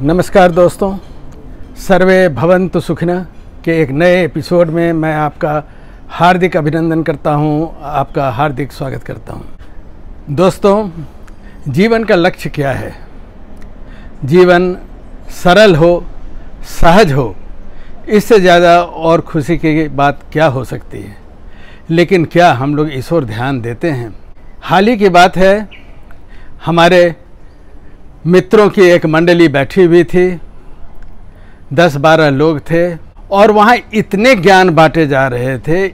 नमस्कार दोस्तों, सर्वे भवन्तु सुखिनः के एक नए एपिसोड में मैं आपका हार्दिक अभिनंदन करता हूं, आपका हार्दिक स्वागत करता हूं। दोस्तों, जीवन का लक्ष्य क्या है? जीवन सरल हो, सहज हो, इससे ज़्यादा और खुशी की बात क्या हो सकती है। लेकिन क्या हम लोग इस ओर ध्यान देते हैं? हाल ही की बात है, हमारे मित्रों की एक मंडली बैठी हुई थी, 10-12 लोग थे और वहाँ इतने ज्ञान बांटे जा रहे थे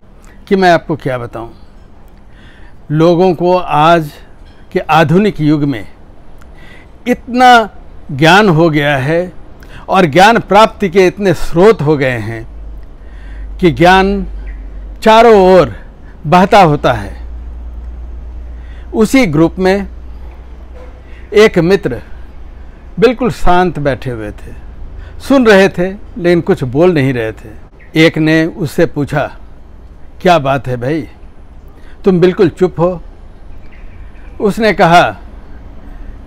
कि मैं आपको क्या बताऊं। लोगों को आज के आधुनिक युग में इतना ज्ञान हो गया है और ज्ञान प्राप्ति के इतने स्रोत हो गए हैं कि ज्ञान चारों ओर बहता होता है। उसी ग्रुप में एक मित्र बिल्कुल शांत बैठे हुए थे, सुन रहे थे लेकिन कुछ बोल नहीं रहे थे। एक ने उससे पूछा, क्या बात है भाई, तुम बिल्कुल चुप हो? उसने कहा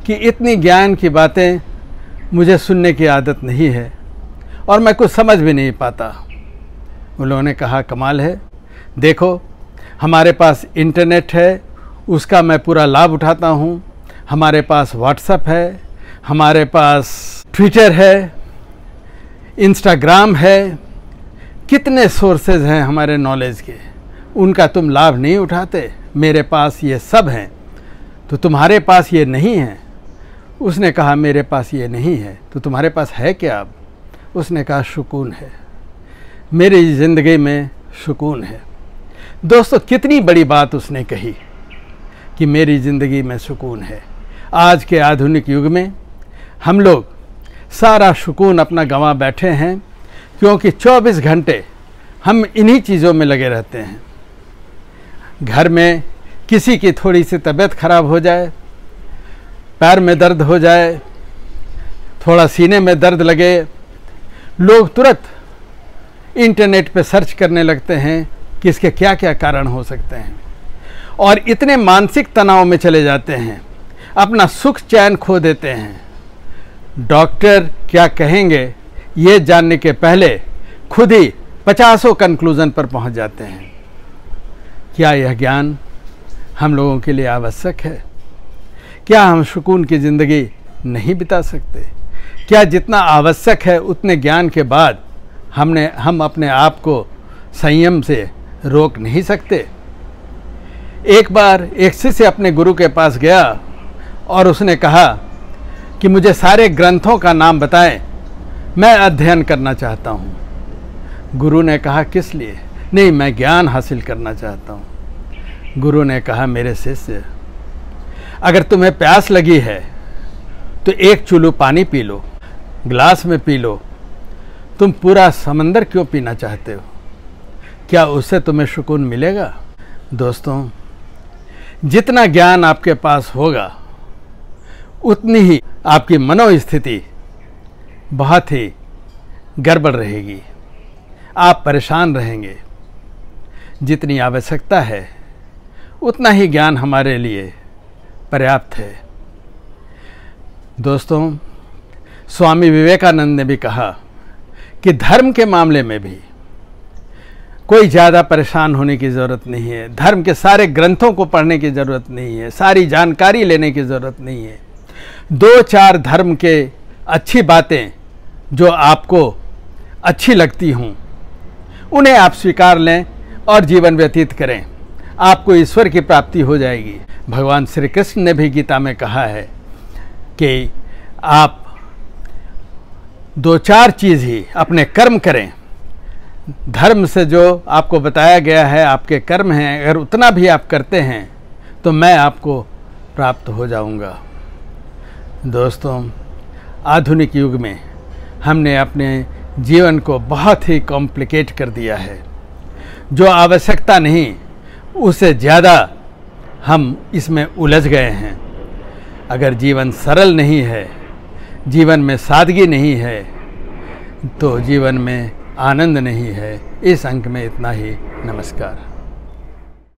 कि इतनी ज्ञान की बातें मुझे सुनने की आदत नहीं है और मैं कुछ समझ भी नहीं पाता। उन्होंने कहा, कमाल है, देखो हमारे पास इंटरनेट है, उसका मैं पूरा लाभ उठाता हूँ। हमारे पास व्हाट्सएप है, हमारे पास ट्विटर है, इंस्टाग्राम है, कितने सोर्सेज हैं हमारे नॉलेज के, उनका तुम लाभ नहीं उठाते। मेरे पास ये सब हैं तो तुम्हारे पास ये नहीं है। उसने कहा, मेरे पास ये नहीं है तो तुम्हारे पास है क्या? अब उसने कहा, सुकून है, मेरी ज़िंदगी में सुकून है। दोस्तों, कितनी बड़ी बात उसने कही कि मेरी ज़िंदगी में सुकून है। आज के आधुनिक युग में हम लोग सारा सुकून अपना गंवा बैठे हैं क्योंकि 24 घंटे हम इन्हीं चीज़ों में लगे रहते हैं। घर में किसी की थोड़ी सी तबीयत खराब हो जाए, पैर में दर्द हो जाए, थोड़ा सीने में दर्द लगे, लोग तुरंत इंटरनेट पे सर्च करने लगते हैं कि इसके क्या क्या कारण हो सकते हैं और इतने मानसिक तनाव में चले जाते हैं, अपना सुख चैन खो देते हैं। डॉक्टर क्या कहेंगे ये जानने के पहले खुद ही 50 कंक्लूजन पर पहुंच जाते हैं। क्या यह ज्ञान हम लोगों के लिए आवश्यक है? क्या हम सुकून की ज़िंदगी नहीं बिता सकते? क्या जितना आवश्यक है उतने ज्ञान के बाद हम अपने आप को संयम से रोक नहीं सकते? एक बार एक शिष्य अपने गुरु के पास गया और उसने कहा कि मुझे सारे ग्रंथों का नाम बताएं, मैं अध्ययन करना चाहता हूँ। गुरु ने कहा, किस लिए? नहीं, मैं ज्ञान हासिल करना चाहता हूँ। गुरु ने कहा, मेरे शिष्य, अगर तुम्हें प्यास लगी है तो एक चुल्लू पानी पी लो, गिलास में पी लो। तुम पूरा समंदर क्यों पीना चाहते हो? क्या उससे तुम्हें सुकून मिलेगा? दोस्तों, जितना ज्ञान आपके पास होगा उतनी ही आपकी मनोस्थिति बहुत ही गड़बड़ रहेगी, आप परेशान रहेंगे। जितनी आवश्यकता है उतना ही ज्ञान हमारे लिए पर्याप्त है। दोस्तों, स्वामी विवेकानंद ने भी कहा कि धर्म के मामले में भी कोई ज़्यादा परेशान होने की ज़रूरत नहीं है। धर्म के सारे ग्रंथों को पढ़ने की ज़रूरत नहीं है, सारी जानकारी लेने की ज़रूरत नहीं है। 2-4 धर्म के अच्छी बातें जो आपको अच्छी लगती हों उन्हें आप स्वीकार लें और जीवन व्यतीत करें, आपको ईश्वर की प्राप्ति हो जाएगी। भगवान श्री कृष्ण ने भी गीता में कहा है कि आप 2-4 चीज़ ही अपने कर्म करें। धर्म से जो आपको बताया गया है आपके कर्म हैं, अगर उतना भी आप करते हैं तो मैं आपको प्राप्त हो जाऊंगा। दोस्तों, आधुनिक युग में हमने अपने जीवन को बहुत ही कॉम्प्लिकेट कर दिया है। जो आवश्यकता नहीं उससे ज़्यादा हम इसमें उलझ गए हैं। अगर जीवन सरल नहीं है, जीवन में सादगी नहीं है, तो जीवन में आनंद नहीं है। इस अंक में इतना ही। नमस्कार।